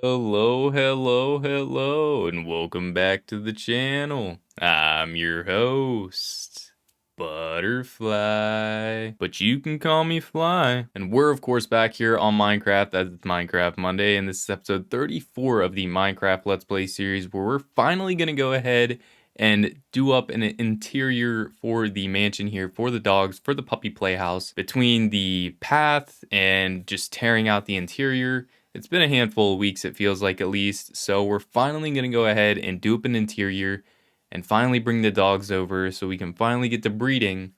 Hello, hello, hello, and welcome back to the channel. I'm your host, Butterfly, but you can call me Fly. And we're of course back here on Minecraft as it's Minecraft Monday, and this is episode 34 of the Minecraft Let's Play series, where we're finally gonna go ahead and do up an interior for the mansion here, for the dogs, for the puppy playhouse. Between the path and just tearing out the interior, it's been a handful of weeks, it feels like, at least, so we're finally going to go ahead and do up an interior and finally bring the dogs over so we can finally get to breeding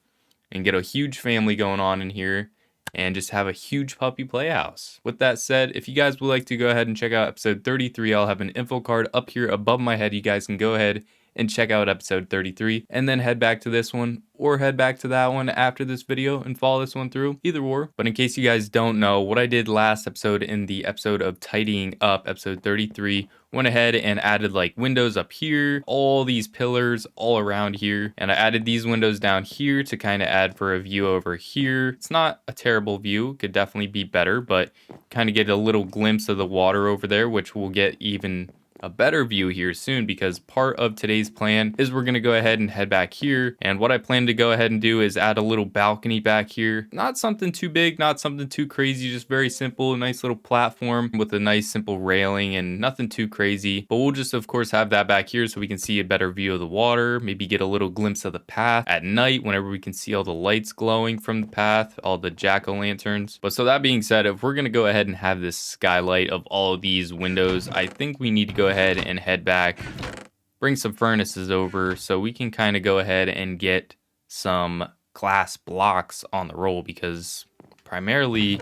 and get a huge family going on in here and just have a huge puppy playhouse. With that said, if you guys would like to go ahead and check out episode 33, I'll have an info card up here above my head. You guys can go ahead and check out episode 33 and then head back to this one or head back to that one after this video and follow this one through, either or. But in case you guys don't know, what I did last episode in the episode of tidying up, episode 33, went ahead and added like windows up here, all these pillars all around here, and I added these windows down here to kind of add for a view over here. It's not a terrible view, could definitely be better, but kind of get a little glimpse of the water over there, which we'll get even a better view here soon, because part of today's plan is we're going to go ahead and head back here, and what I plan to go ahead and do is add a little balcony back here. Not something too big, not something too crazy, just very simple, a nice little platform with a nice simple railing and nothing too crazy, but we'll just of course have that back here so we can see a better view of the water, maybe get a little glimpse of the path at night whenever we can see all the lights glowing from the path, all the jack-o'-lanterns. But so that being said, if we're going to go ahead and have this skylight of all of these windows, I think we need to go ahead and head back, bring some furnaces over so we can kind of go ahead and get some glass blocks on the roll, because primarily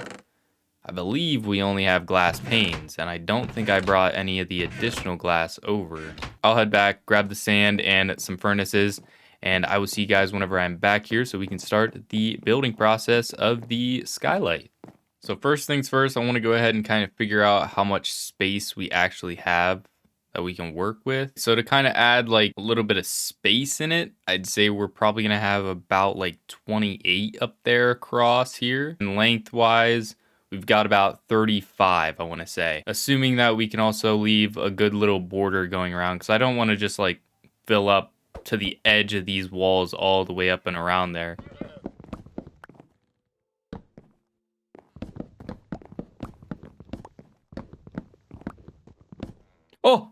I believe we only have glass panes, and I don't think I brought any of the additional glass over. I'll head back, grab the sand and some furnaces, and I will see you guys whenever I'm back here so we can start the building process of the skylight. So first things first, I want to go ahead and kind of figure out how much space we actually have that we can work with. So to kind of add like a little bit of space in it, I'd say we're probably going to have about like 28 up there across here. And lengthwise, we've got about 35, I want to say. Assuming that we can also leave a good little border going around, because I don't want to just like fill up to the edge of these walls all the way up and around there. Oh!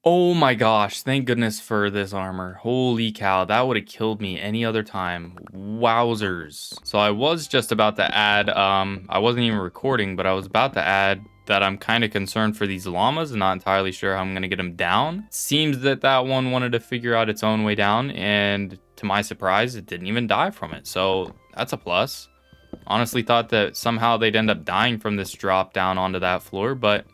Oh my gosh, thank goodness for this armor. Holy cow, that would have killed me any other time. Wowzers. So I was just about to add, I wasn't even recording, but I was about to add that I'm kind of concerned for these llamas and not entirely sure how I'm going to get them down. Seems that that one wanted to figure out its own way down, and to my surprise, it didn't even die from it. So that's a plus. Honestly thought that somehow they'd end up dying from this drop down onto that floor, but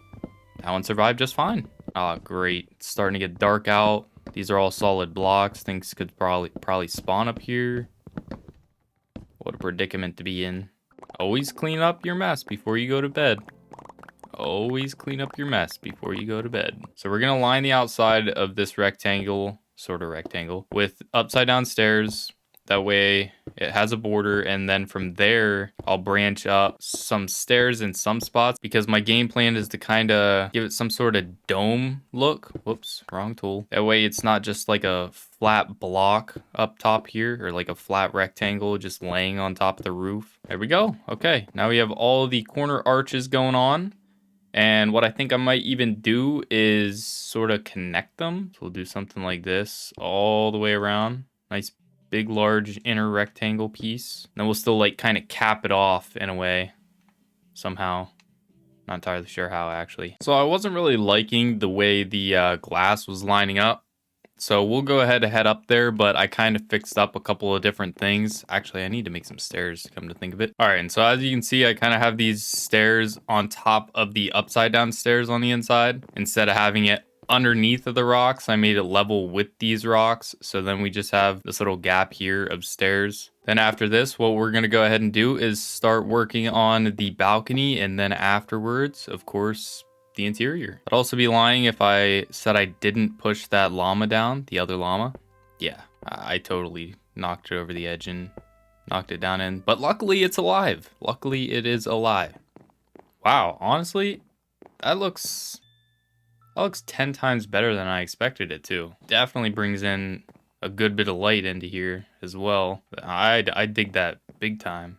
that one survived just fine. Oh, great. It's starting to get dark out. These are all solid blocks. Things could probably spawn up here. What a predicament to be in. Always clean up your mess before you go to bed. Always clean up your mess before you go to bed. So we're going to line the outside of this rectangle, sort of rectangle, with upside down stairs. That way it has a border, and then from there I'll branch up some stairs in some spots, because my game plan is to kind of give it some sort of dome look. Whoops, wrong tool. That way it's not just like a flat block up top here, or like a flat rectangle just laying on top of the roof. There we go. Okay, now we have all the corner arches going on. And what I think I might even do is sort of connect them. So we'll do something like this all the way around. Nice big large inner rectangle piece. Then we'll still like kind of cap it off in a way somehow. Not entirely sure how actually. So I wasn't really liking the way the glass was lining up, so we'll go ahead and head up there, but I kind of fixed up a couple of different things. Actually, I need to make some stairs, come to think of it. All right, and so as you can see, I kind of have these stairs on top of the upside down stairs on the inside. Instead of having it underneath of the rocks, I made it level with these rocks, so then we just have this little gap here of stairs. Then after this, what we're going to go ahead and do is start working on the balcony, and then afterwards, of course, the interior. I'd also be lying if I said I didn't push that llama down, the other llama. Yeah, I totally knocked it over the edge and knocked it down in, but luckily it's alive. Luckily it is alive. Wow, honestly, That looks 10 times better than I expected it to. Definitely brings in a good bit of light into here as well. I dig that big time.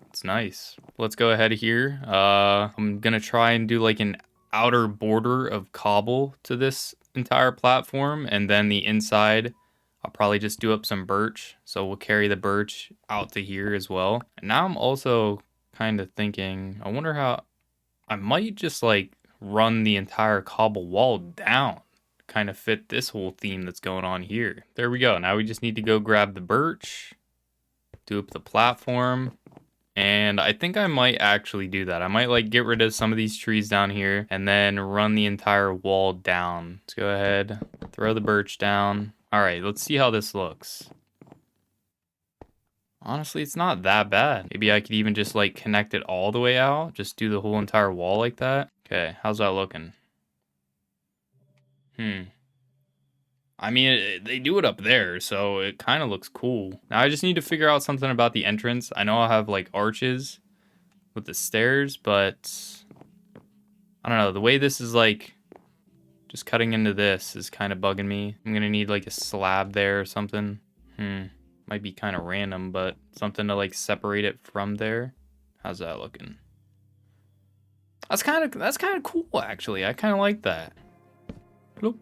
It's nice. Let's go ahead here. I'm gonna try and do like an outer border of cobble to this entire platform, and then the inside I'll probably just do up some birch. So we'll carry the birch out to here as well. And now I'm also kind of thinking, I wonder how I might just like run the entire cobble wall down, kind of fit this whole theme that's going on here. There we go. Now we just need to go grab the birch, do up the platform, and I think I might actually do that. I might like get rid of some of these trees down here and then run the entire wall down. Let's go ahead, throw the birch down. All right, let's see how this looks. Honestly, it's not that bad. Maybe I could even just like connect it all the way out. Just do the whole entire wall like that. Okay, how's that looking? I mean, they do it up there, so it kind of looks cool. Now I just need to figure out something about the entrance. I know I'll have like arches with the stairs, but I don't know. The way this is like just cutting into this is kind of bugging me. I'm gonna need like a slab there or something. Might be kind of random, but something to like separate it from there. How's that looking? That's kind of cool actually. I kind of like that. Bloop.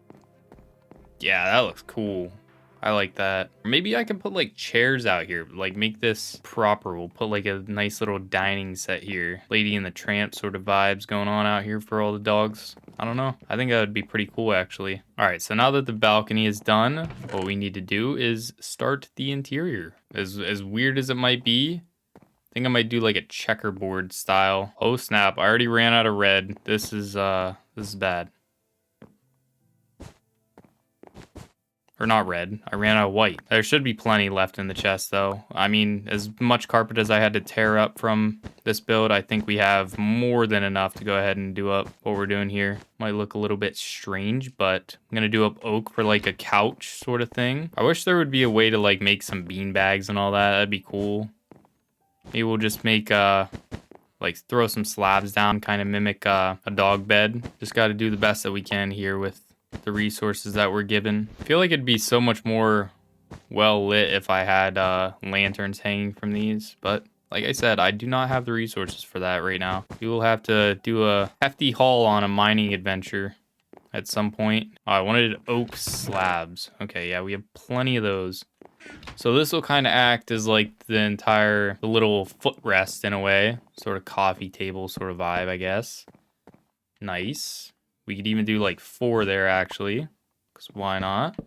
Yeah, that looks cool. I like that. Maybe I can put like chairs out here, like make this proper. We'll put like a nice little dining set here. Lady and the Tramp sort of vibes going on out here for all the dogs. I don't know. I think that would be pretty cool actually. All right, so now that the balcony is done, what we need to do is start the interior. As weird as it might be, I think I might do like a checkerboard style. Oh snap, I already ran out of red. This is bad. Or not red, I ran out of white. There should be plenty left in the chest though. I mean, as much carpet as I had to tear up from this build, I think we have more than enough to go ahead and do up what we're doing here. Might look a little bit strange, but I'm gonna do up oak for like a couch sort of thing. I wish there would be a way to like make some bean bags and all that. That'd be cool. Maybe we'll just make like throw some slabs down, kind of mimic a dog bed. Just gotta do the best that we can here with the resources that we're given. I feel like it'd be so much more well lit if I had lanterns hanging from these, but like I said, I do not have the resources for that right now. We will have to do a hefty haul on a mining adventure at some point. Oh, I wanted oak slabs. Okay, yeah, we have plenty of those. So this will kind of act as like the little footrest in a way, sort of coffee table sort of vibe, I guess. Nice. We could even do like 4 there actually, because why not?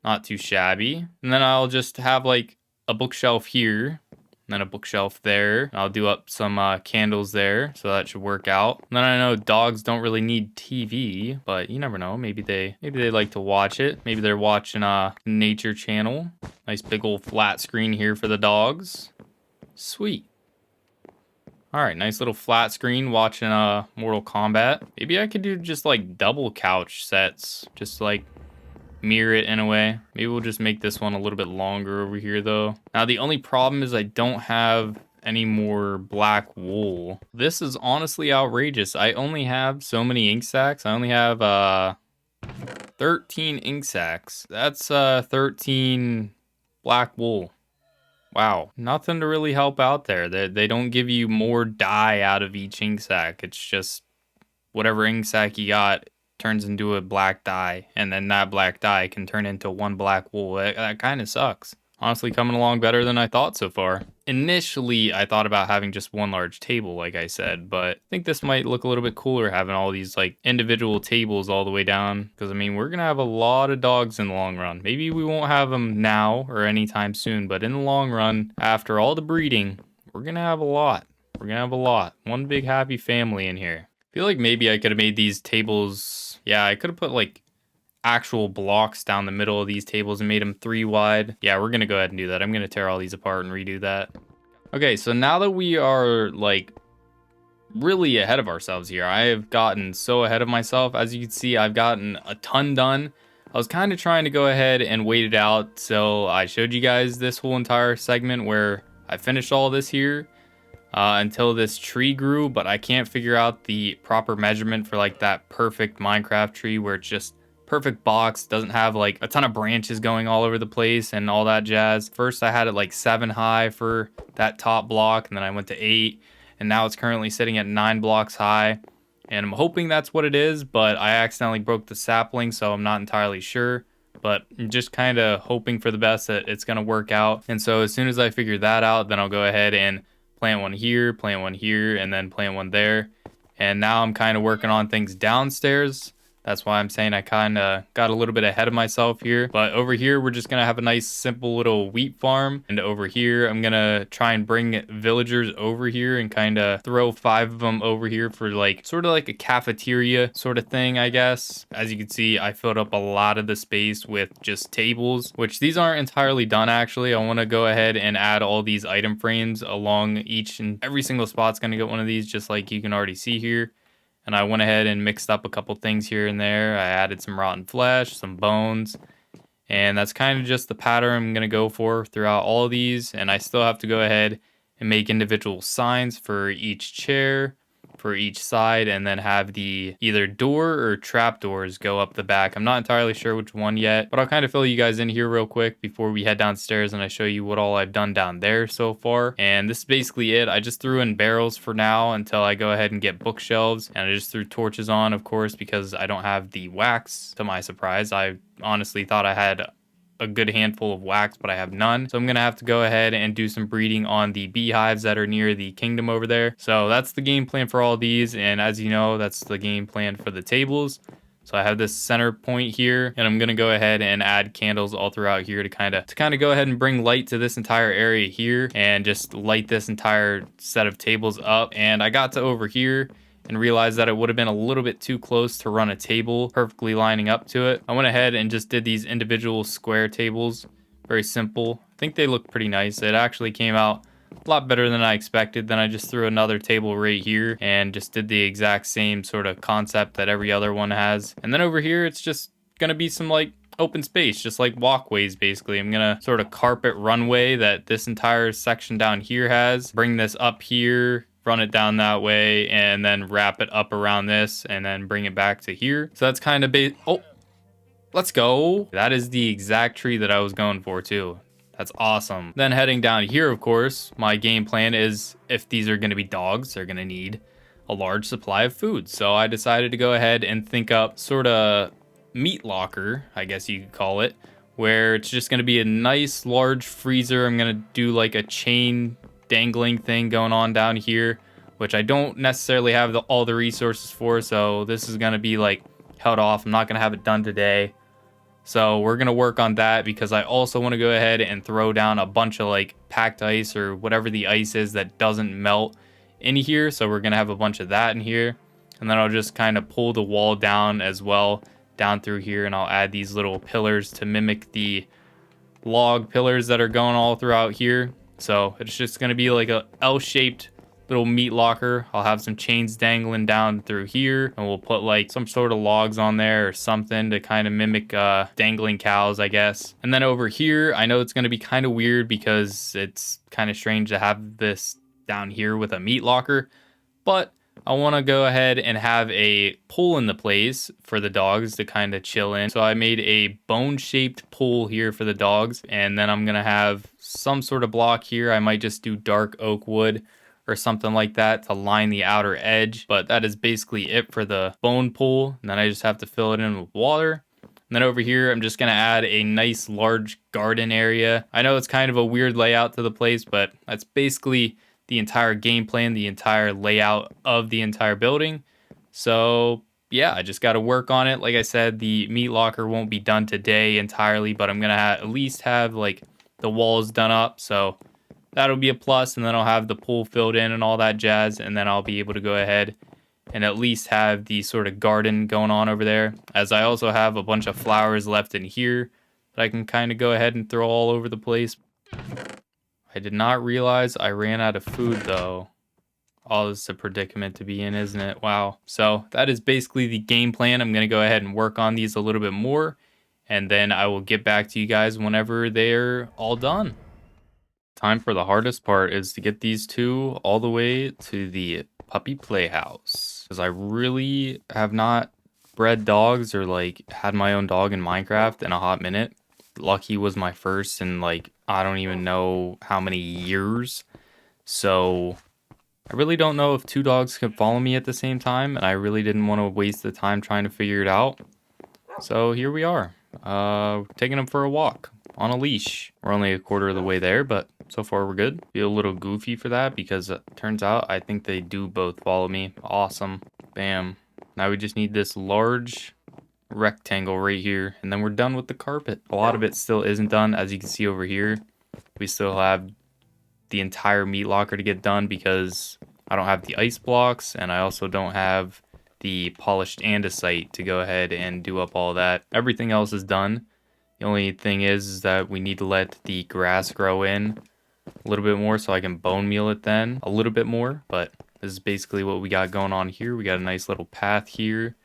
Not too shabby. And then I'll just have like a bookshelf here, and then a bookshelf there. I'll do up some candles there, so that should work out. And then I know dogs don't really need TV, but you never know. Maybe they like to watch it. Maybe they're watching Nature Channel. Nice big old flat screen here for the dogs. Sweet. All right, nice little flat screen watching Mortal Kombat. Maybe I could do just like double couch sets, just like mirror it in a way. Maybe we'll just make this one a little bit longer over here though. Now the only problem is I don't have any more black wool. This is honestly outrageous. I only have so many ink sacs. I only have 13 ink sacs. That's 13 black wool. Wow, nothing to really help out there. They don't give you more dye out of each ink sac. It's just whatever ink sac you got turns into a black dye, and then that black dye can turn into 1 black wool. That kind of sucks. Honestly, coming along better than I thought so far. Initially, I thought about having just 1 large table, like I said, but I think this might look a little bit cooler having all these like individual tables all the way down, because I mean, we're gonna have a lot of dogs in the long run. Maybe we won't have them now or anytime soon, but in the long run, after all the breeding, we're gonna have a lot. We're gonna have a lot. One big happy family in here. I feel like maybe I could have made these tables, yeah, I could have put like actual blocks down the middle of these tables and made them 3 wide. Yeah, we're gonna go ahead and do that. I'm gonna tear all these apart and redo that. Okay, so now that we are like really ahead of ourselves here, I have gotten so ahead of myself. As you can see, I've gotten a ton done. I was kind of trying to go ahead and wait it out, so I showed you guys this whole entire segment where I finished all this here. until this tree grew, but I can't figure out the proper measurement for like that perfect Minecraft tree where it's just perfect box, doesn't have like a ton of branches going all over the place and all that jazz. First I had it like 7 high for that top block, and then I went to 8, and now it's currently sitting at 9 blocks high. And I'm hoping that's what it is, but I accidentally broke the sapling, so I'm not entirely sure. But I'm just kind of hoping for the best that it's going to work out. And so as soon as I figure that out, then I'll go ahead and plant one here, and then plant one there. And now I'm kind of working on things downstairs. That's why I'm saying I kind of got a little bit ahead of myself here. But over here, we're just going to have a nice simple little wheat farm. And over here, I'm going to try and bring villagers over here and kind of throw 5 of them over here for like sort of like a cafeteria sort of thing, I guess. As you can see, I filled up a lot of the space with just tables, which these aren't entirely done actually. I want to go ahead and add all these item frames along each and every single spot's going to get one of these, just like you can already see here. And I went ahead and mixed up a couple things here and there. I added some rotten flesh, some bones, and that's kind of just the pattern I'm going to go for throughout all of these. And I still have to go ahead and make individual signs for each chair, for each side, and then have the either door or trap doors go up the back. I'm not entirely sure which one yet, but I'll kind of fill you guys in here real quick before we head downstairs and I show you what all I've done down there so far. And this is basically it. I just threw in barrels for now until I go ahead and get bookshelves, and I just threw torches on, of course, because I don't have the wax, to my surprise. I honestly thought I had a good handful of wax, but I have none. So I'm gonna have to go ahead and do some breeding on the beehives that are near the kingdom over there. So that's the game plan for all these, and as you know, that's the game plan for the tables. So I have this center point here, and I'm gonna go ahead and add candles all throughout here to kind of go ahead and bring light to this entire area here and just light this entire set of tables up. And I got to over here and realized that it would have been a little bit too close to run a table perfectly lining up to it. I went ahead and just did these individual square tables. Very simple. I think they look pretty nice. It actually came out a lot better than I expected. Then I just threw another table right here and just did the exact same sort of concept that every other one has. And then over here, it's just gonna be some like open space, just like walkways basically. I'm gonna sort of carpet runway that this entire section down here has. Bring this up here, run it down that way, and then wrap it up around this and then bring it back to here. So that's kind of oh, let's go. That is the exact tree that I was going for too. That's awesome. Then heading down here, of course, my game plan is if these are going to be dogs, they're going to need a large supply of food. So I decided to go ahead and think up sort of meat locker, I guess you could call it, where it's just going to be a nice large freezer. I'm going to do like a chain dangling thing going on down here, which I don't necessarily have all the resources for, so this is going to be like held off. I'm not going to have it done today, so we're going to work on that because I also want to go ahead and throw down a bunch of like packed ice or whatever the ice is that doesn't melt in here. So we're going to have a bunch of that in here, and then I'll just kind of pull the wall down as well down through here, and I'll add these little pillars to mimic the log pillars that are going all throughout here. So it's just going to be like a L-shaped little meat locker. I'll have some chains dangling down through here, and we'll put like some sort of logs on there or something to kind of mimic dangling cows, I guess. And then over here, I know it's going to be kind of weird because it's kind of strange to have this down here with a meat locker, but I want to go ahead and have a pool in the place for the dogs to kind of chill in. So I made a bone-shaped pool here for the dogs, and then I'm going to have some sort of block here. I might just do dark oak wood or something like that to line the outer edge, but that is basically it for the bone pool. And then I just have to fill it in with water. And then over here, I'm just going to add a nice large garden area. I know it's kind of a weird layout to the place, but that's basically the entire game plan, the entire layout of the entire building. So yeah, I just got to work on it. Like I said, the meat locker won't be done today entirely, but I'm going to at least have like the walls done up. So that'll be a plus. And then I'll have the pool filled in and all that jazz. And then I'll be able to go ahead and at least have the sort of garden going on over there, as I also have a bunch of flowers left in here that I can kind of go ahead and throw all over the place. I did not realize I ran out of food though. Oh, this is a predicament to be in, isn't it? Wow. So that is basically the game plan. I'm going to go ahead and work on these a little bit more, and then I will get back to you guys whenever they're all done. Time for the hardest part is to get these two all the way to the puppy playhouse. Because I really have not bred dogs or like had my own dog in Minecraft in a hot minute. Lucky was my first in like, I don't even know how many years. So I really don't know if two dogs could follow me at the same time. And I really didn't want to waste the time trying to figure it out. So here we are, taking them for a walk on a leash. We're only a quarter of the way there, but so far we're good. Feel a little goofy for that because it turns out I think they do both follow me. Awesome. Bam. Now we just need this large rectangle right here, and then we're done with the carpet. A lot of it still isn't done, as you can see over here. We still have the entire meat locker to get done because I don't have the ice blocks, and I also don't have the polished andesite to go ahead and do up all that. Everything else is done. The only thing is that we need to let the grass grow in a little bit more so I can bone meal it then a little bit more. But this is basically what we got going on here. We got a nice little path here,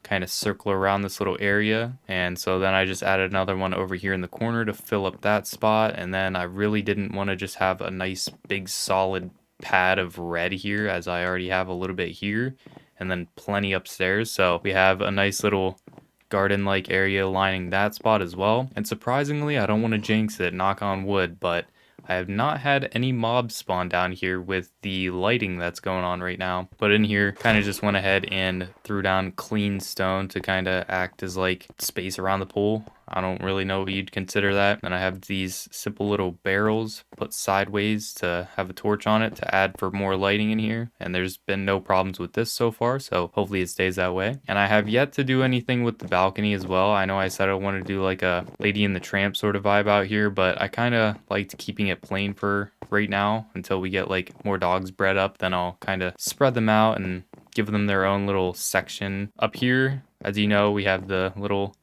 kind of circle around this little area. And so then I just added another one over here in the corner to fill up that spot. And then I really didn't want to just have a nice big solid pad of red here, as I already have a little bit here and then plenty upstairs. So we have a nice little garden-like area lining that spot as well. And surprisingly, I don't want to jinx it, knock on wood, but I have not had any mobs spawn down here with the lighting that's going on right now. But in here, kind of just went ahead and threw down clean stone to kind of act as like space around the pool. I don't really know what you'd consider that. And I have these simple little barrels put sideways to have a torch on it to add for more lighting in here. And there's been no problems with this so far, so hopefully it stays that way. And I have yet to do anything with the balcony as well. I know I said I wanted to do like a Lady and the Tramp sort of vibe out here, but I kind of liked keeping it plain for right now until we get like more dogs bred up. Then I'll kind of spread them out and give them their own little section. Up here, as you know, we have the little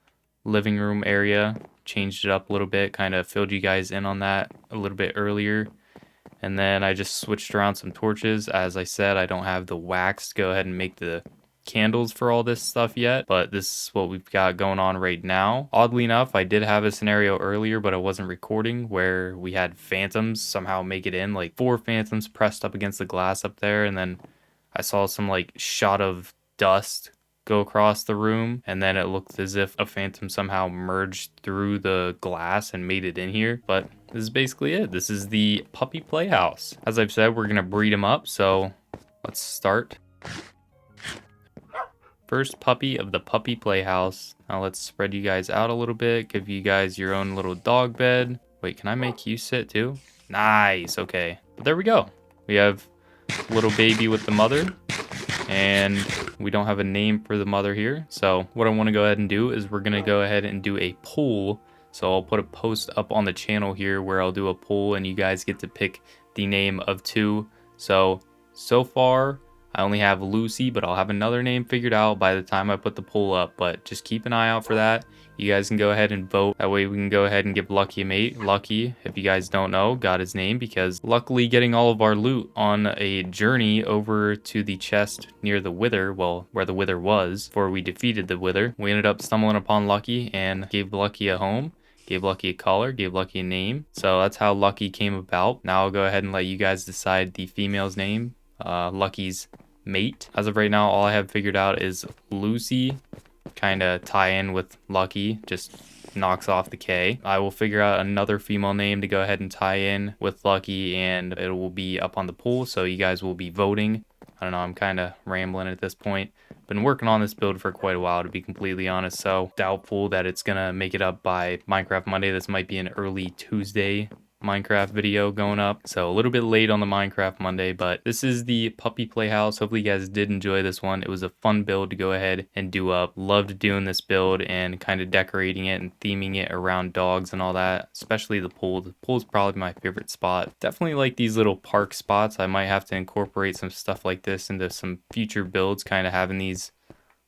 living room area. Changed it up a little bit, kind of filled you guys in on that a little bit earlier. And then I just switched around some torches. As I said, I don't have the wax to go ahead and make the candles for all this stuff yet, but this is what we've got going on right now. Oddly enough, I did have a scenario earlier, but I wasn't recording, where we had phantoms somehow make it in, like 4 phantoms pressed up against the glass up there, and then I saw some like shot of dust go across the room, and then it looked as if a phantom somehow merged through the glass and made it in here. But this is basically it. This is the puppy playhouse. As I've said, we're gonna breed them up, so let's start. First puppy of the puppy playhouse. Now let's spread you guys out a little bit, give you guys your own little dog bed. Wait, can I make you sit too? Nice, okay. But there we go. We have little baby with the mother, and we don't have a name for the mother here. So what I want to go ahead and do is we're going to go ahead and do a poll. So I'll put a post up on the channel here where I'll do a poll and you guys get to pick the name of 2. So far I only have Lucy, but I'll have another name figured out by the time I put the poll up. But just keep an eye out for that. You guys can go ahead and vote. That way we can go ahead and give Lucky a mate. Lucky, if you guys don't know, got his name because luckily getting all of our loot on a journey over to the chest near the Wither, well, where the Wither was, before we defeated the Wither, we ended up stumbling upon Lucky and gave Lucky a home. Gave Lucky a collar, gave Lucky a name. So that's how Lucky came about. Now I'll go ahead and let you guys decide the female's name, Lucky's mate. As of right now, all I have figured out is Lucy, kind of tie in with Lucky, just knocks off the K. I will figure out another female name to go ahead and tie in with Lucky, and it will be up on the poll, so you guys will be voting. I don't know, I'm kind of rambling at this point. Been working on this build for quite a while, to be completely honest, so doubtful that it's gonna make it up by Minecraft Monday. This might be an early Tuesday Minecraft video going up, so a little bit late on the Minecraft Monday, but this is the puppy playhouse. Hopefully you guys did enjoy this one. It was a fun build to go ahead and do up. Loved doing this build and kind of decorating it and theming it around dogs and all that, especially the pool. The pool is probably my favorite spot. Definitely like these little park spots. I might have to incorporate some stuff like this into some future builds, kind of having these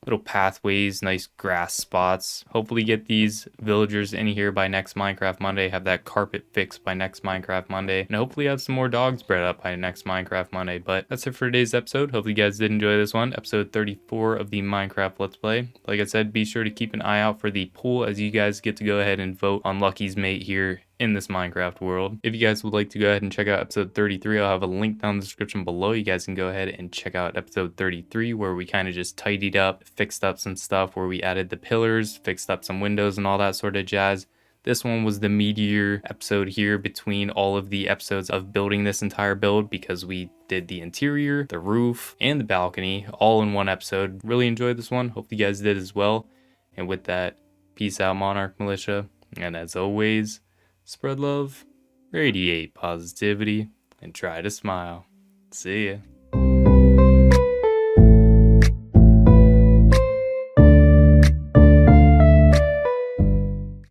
little pathways, nice grass spots. Hopefully get these villagers in here by next Minecraft Monday, have that carpet fixed by next Minecraft Monday, and hopefully have some more dogs bred up by next Minecraft Monday. But that's it for today's episode. Hopefully you guys did enjoy this one, episode 34 of the Minecraft Let's Play. Like I said, be sure to keep an eye out for the poll as you guys get to go ahead and vote on Lucky's mate here in this Minecraft world. If you guys would like to go ahead and check out episode 33, I'll have a link down in the description below. You guys can go ahead and check out episode 33, where we kind of just tidied up, fixed up some stuff, where we added the pillars, fixed up some windows and all that sort of jazz. This one was the meteor episode here between all of the episodes of building this entire build, because we did the interior, the roof, and the balcony all in one episode. Really enjoyed this one. Hope you guys did as well. And with that, peace out, Monarch Militia. And as always, spread love, radiate positivity, and try to smile. See ya.